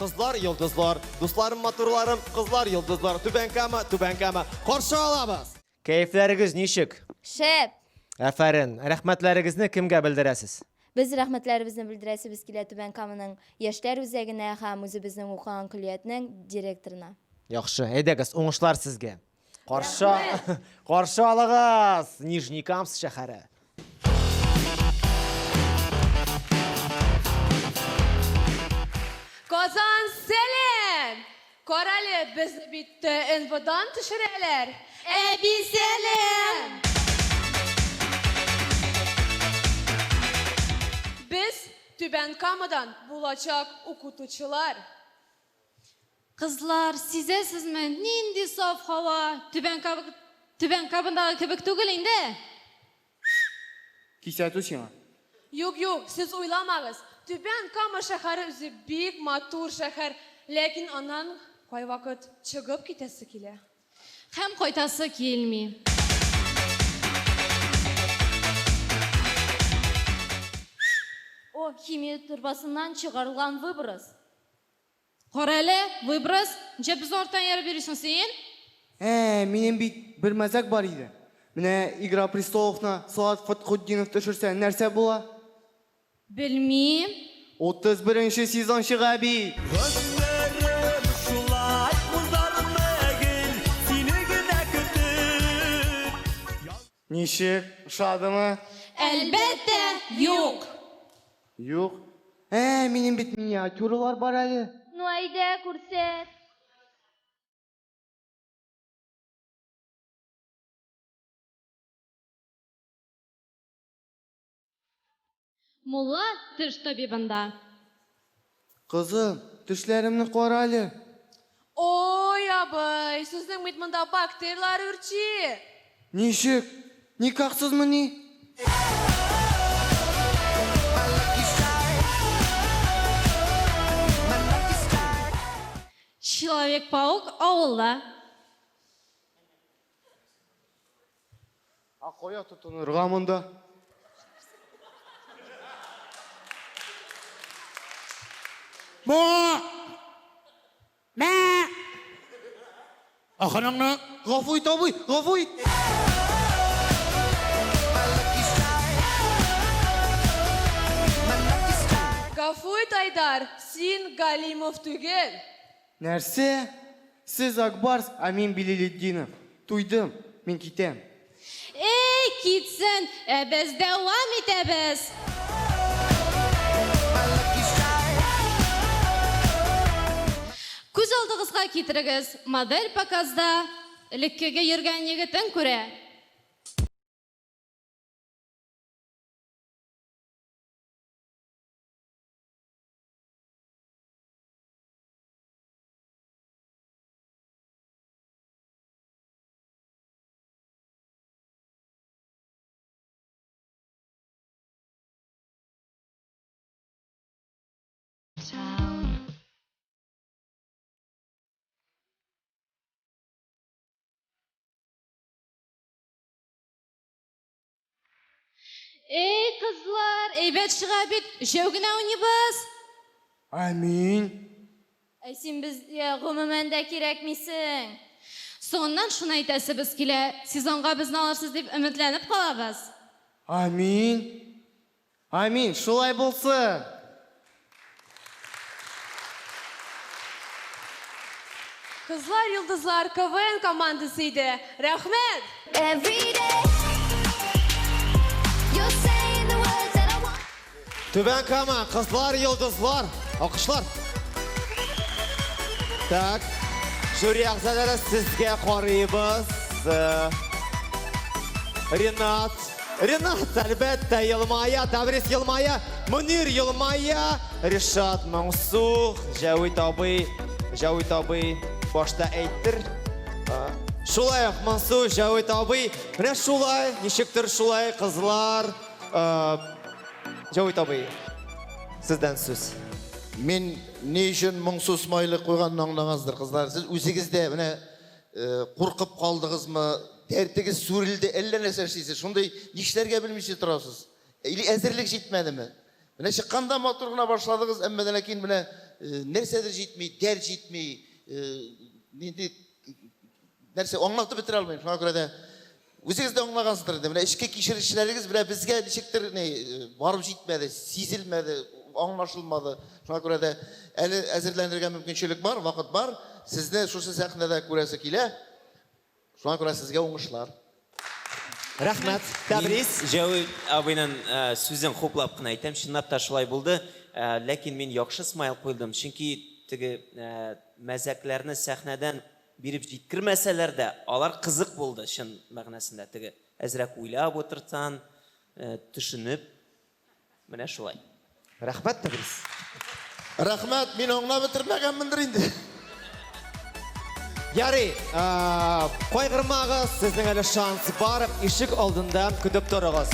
kızlar yıldızlar. Dostlarım motorlarım, kızlar yıldızlar. Tübenkama. Karşı alabız. Keyifleriniz nişik? Şep. Aferin. Rahmetlerinizni kimge bildiresiz? Biz rahmetlerimizni bildirəsimiz ki, Tübenkamının Yaşlar Üzəginə həm özü bizning oxuyan külliyətinin direktoruna. Yaxşı, edəqiz, oңışlar sizge. Qarşı alığız. Nijni Kamsk şəhəri. Kazan Selim! Korali bizni bitti envadan düşüreler. Ebi Selim! Biz Tübenkama'dan bulacak okutucular. Kızlar, sizesizmi? Nindi saf hava? Tüben kabındağı kebek tügülünde. Kisatu şuna. Yok, siz uylamağız. Tübenkama şehri özü büyük matur şehir. Lakin anan koy vakit çıkıp gitesi kile. Hem koytası kelmi. O kimya turbasından çıkarılan vıbrız. Koreli, vıbrız, biz ortadan yer verirsin sen? Benim bir mazak var idi. Mine İgra Pristolovna, Suat Fatkhuddinov düşürsen nerse bula? Bilmeyim. 31. sezon abi. Gözlerim şulay uzarmagil seni gide kütür. Nişik, uşadı mı? Elbette yok. Yok. Benim bit minyatürler var ali. Nuayda kurset. Mulla tış tabibında. Kızım, düşlerimni kor ali. Oy abay, sizin mitmanda bakteriyalar ürçi. Nişik, nikaksız mı ni? Человек-паук ауылda. Koya tutunur gamında. Akınını Gafuy tabuy, gafuy. Gafuy Taydar, sin Galimov tügel. Nerse? Siz Akbars, Amin Bililiddinov. Duydum, men kitem. Ey gitsin, biz devam ederiz. Көз алдығызға кетіріңіз, модель показда іліккеге ерген егетін көре. Ey kızlar, eybet шыға бет, жеугіне ойнайбыз. Amin. Сен бізге ғұмымәнде керек мисің? Соңынан шуны айтасыбыз келе, сезонға бізді алырсыз деп үмітләніп қалабыз. Amin. Amin, şulay bolsun. Kızlar Yıldızlar KVN komandasıydı. Rahmet. Every day you're saying the words that I want. Tübenkama, kızlar yıldızlar. Alkışlar. Tak. Jüri ağzaları sizge koruyubuz. Renat elbette Yılmaya, Tebris Yılmaya, Münir Yılmaya, Rişat Mansuh, Javit abi başta eyttir. Şulay Mansuh, Javit abi. Ne şulay, nişiktir şulay kızlar. Javit abi, sizden söz. Men ne üçün мұңсыз майлы қойғанын аңлаңыздар, қыздар. Сіз өзіңізде міне қорқып қалдыңызмы? Дәртіңіз сүрілді, әллә нәрсе істейсіз. Шундай нишләргә білмейсіз тұрасыз. Или әзірлік жетмеді ме? Міне шыққанда моторына башладыңыз, әммәден кейін міне nersedir жетмей, дәр жетмей, ненде нәрсе оңлатып бітіре алмаймын. Шуңа күрә дә өзіңіз де оңлағансыздар. Міне ішкі кешіріштеріңіз біле бізге нешектір барып жетмеді, сезілмеді, аңлашылмады. Шуңа күрә дә әлі әзірлендірген мүмкіншілік бар, вақыт бар. Сізді шушы сәхнәдә күрәсе килә. Шуңа күрә сезгә уңышлар. Рәхмәт. Тәбриз. Жәуи абыйның сүзен хуплап қына айтам, шынлап та шулай булды. Ләкин мен яхшы смайл қойдым. Чөнки теге мәзәкләрне сәхнәдән биреп җиткермәсәләр дә, алар кызык булды шын мәгънәсендә. Теге әзрәк уйлап отырсаң, төшенеп, менә шулай. Рәхмәт, Тәбриз. Рәхмәт, мин аңлап бетермәгәнмендер инде. Ярый, кайгырмагыз, сезнең әле шанс бар. Ишек алдында көтеп торыгыз.